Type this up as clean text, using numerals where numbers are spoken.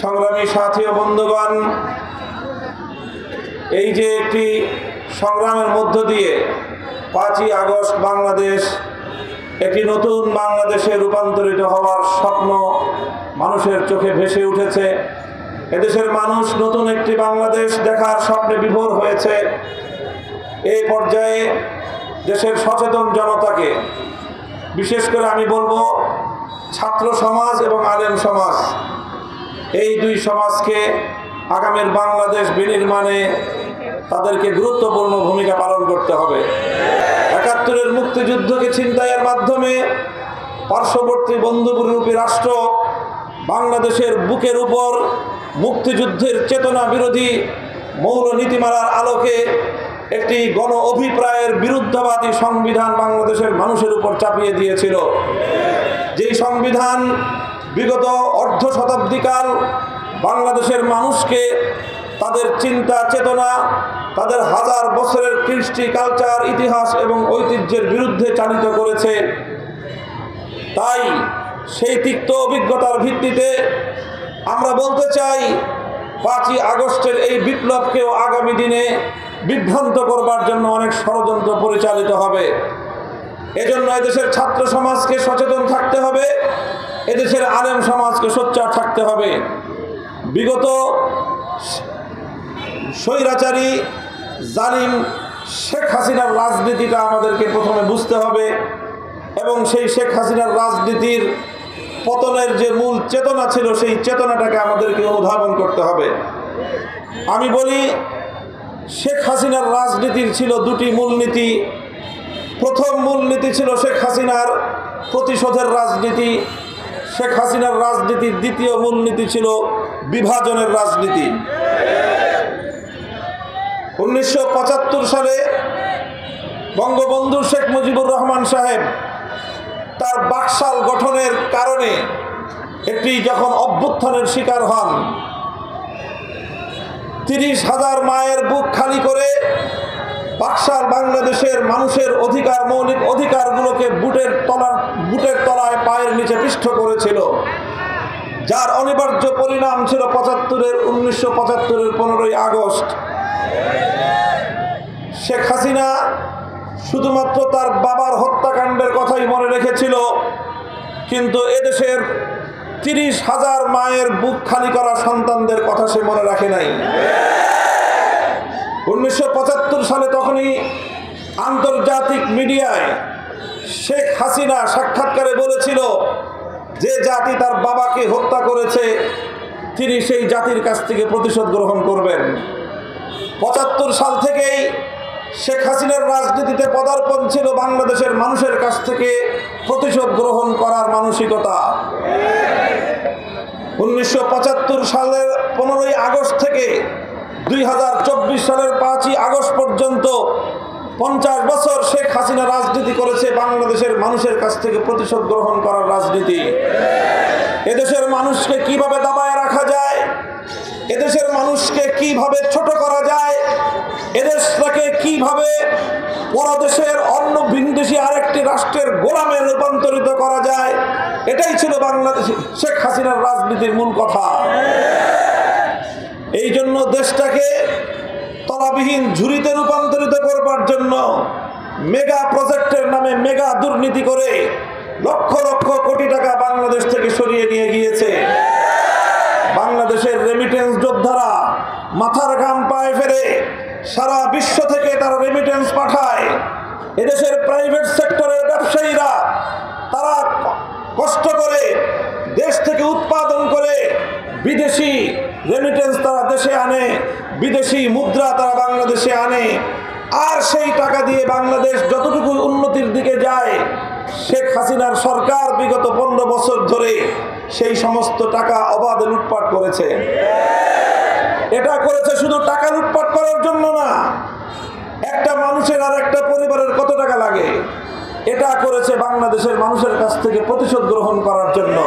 সংগ্রামী সাথী ও বন্ধুগণ, এই যে একটি সংগ্রামের মধ্য দিয়ে 5ই আগস্ট বাংলাদেশ একটি নতুন বাংলাদেশে রূপান্তরিত হওয়ার স্বপ্ন মানুষের চোখে ভেসে উঠেছে। এদেশের মানুষ নতুন একটি বাংলাদেশ দেখার স্বপ্নে বিভোর হয়েছে। এই পর্যায়ে দেশের সচেতন জনতাকে, বিশেষ করে আমি বলবো ছাত্র সমাজ এবং আলেম সমাজ, এই দুই সমাজকে আগামীর বাংলাদেশ বিনির্মাণে তাদেরকে গুরুত্বপূর্ণ ভূমিকা পালন করতে হবে। ৭১-এর মুক্তিযুদ্ধকে ছিনতাইয়ের মাধ্যমে পার্শ্ববর্তী বন্ধুরূপী রাষ্ট্র বাংলাদেশের বুকের উপর মুক্তিযুদ্ধের চেতনা বিরোধী মৌল নীতিমালার আলোকে একটি গণ অভিপ্রায়ের বিরুদ্ধবাদী সংবিধান বাংলাদেশের মানুষের উপর চাপিয়ে দিয়েছিল। যেই সংবিধান বিগত অর্ধ শতাব্দীকাল বাংলাদেশের মানুষকে তাদের চিন্তা চেতনা, তাদের হাজার বছরের কৃষ্টি, কালচার, ইতিহাস এবং ঐতিহ্যের বিরুদ্ধে চালিত করেছে। তাই সেই তিক্ত অভিজ্ঞতার ভিত্তিতে আমরা বলতে চাই, 5ই আগস্টের এই বিপ্লবকেও আগামী দিনে বিভ্রান্ত করবার জন্য অনেক ষড়যন্ত্র পরিচালিত হবে। এজন্য এদেশের ছাত্র সমাজকে সচেতন থাকতে হবে, এদেশের আলেম সমাজকে সোচ্চার থাকতে হবে। বিগত স্বৈরাচারী জালিম শেখ হাসিনার রাজনীতিটা আমাদেরকে প্রথমে বুঝতে হবে এবং সেই শেখ হাসিনার রাজনীতির পতনের যে মূল চেতনা ছিল, সেই চেতনাটাকে আমাদেরকে অনুধাবন করতে হবে। আমি বলি, শেখ হাসিনার রাজনীতির ছিল দুটি মূলনীতি। প্রথম মূলনীতি ছিল শেখ হাসিনার প্রতিশোধের রাজনীতি। শেখ হাসিনার রাজনীতির দ্বিতীয় মূলনীতি ছিল বিভাজনের রাজনীতি। 1975 সালে বঙ্গবন্ধু শেখ মুজিবুর রহমান সাহেব তার বাকশাল গঠনের কারণে একটি যখন অভ্যুত্থানের শিকার হন, 30,000 মায়ের বুক খালি করে বাকশাল বাংলাদেশের মানুষের অধিকার, মৌলিক অধিকারগুলোকে বুটের তলায় পায়ের নিচে পিষ্ট করেছিল, যার অনিবার্য পরিণাম ছিল 1975-এর 15ই আগস্ট। শেখ হাসিনা শুধুমাত্র তার বাবার হত্যাকাণ্ডের কথাই মনে রেখেছিল, কিন্তু এদেশের 30,000 মায়ের বুক খালি করা সন্তানদের কথা সে মনে রাখে নাই। 1975 সালে তখনই আন্তর্জাতিক মিডিয়ায় শেখ হাসিনা সাক্ষাৎকারে বলেছিল, যে জাতি তার বাবাকে হত্যা করেছে তিনি সেই জাতির কাছ থেকে প্রতিশোধ গ্রহণ করবেন। 75 সাল থেকেই শেখ হাসিনার রাজনীতিতে পদার্পণ ছিল বাংলাদেশের মানুষের কাছ থেকে প্রতিশোধ গ্রহণ করার মানসিকতা। 1975 সালের 15ই আগস্ট থেকে 2024 সালের 5ই আগস্ট পর্যন্ত 50 বছর শেখ হাসিনা রাজনীতি করেছে বাংলাদেশের মানুষের কাছ থেকে প্রতিশোধ গ্রহণ করার রাজনীতি। এদেশের মানুষকে কিভাবে দাবায় রাখা যায়, এদেশের মানুষকে কিভাবে ছোট করা যায়, এদেশটাকে কিভাবে পরদেশের অন্য ভিনদেশী আরেকটি রাষ্ট্রের গোলামে রূপান্তরিত করা যায়, এটাই ছিল বাংলাদেশ শেখ হাসিনার রাজনীতির মূল কথা। এই জন্য দেশটাকে তলাবিহীন ঝুড়িতে রূপান্তরিত করবার জন্য মেগা প্রজেক্টের নামে মেগা দুর্নীতি করে লক্ষ লক্ষ কোটি টাকা বাংলাদেশ থেকে সরিয়ে নিয়ে গিয়েছে। বাংলাদেশের রেমিটেন্স যোদ্ধারা মাথার ঘাম পায়ে ফেলে সারা বিশ্ব থেকে তারা রেমিটেন্স পাঠায়। এদেশের প্রাইভেট সেক্টরের ব্যবসায়ীরা তারা কষ্ট করে দেশ থেকে উৎপাদন করে বিদেশি রেমিটেন্স তারা দেশে আনে, বিদেশি মুদ্রা তারা বাংলাদেশে আনে, আর সেই টাকা দিয়ে বাংলাদেশ যতটুকু উন্নতির দিকে যায়, শেখ হাসিনার সরকার বিগত 15 বছর ধরে সেই সমস্ত টাকা অবাধে লুটপাট করেছে। এটা করেছে শুধু টাকা লুটপাট করার জন্য না, একটা মানুষের আর একটা পরিবারের কত টাকা লাগে, এটা করেছে বাংলাদেশের মানুষের কাছ থেকে প্রতিশোধ গ্রহণ করার জন্য।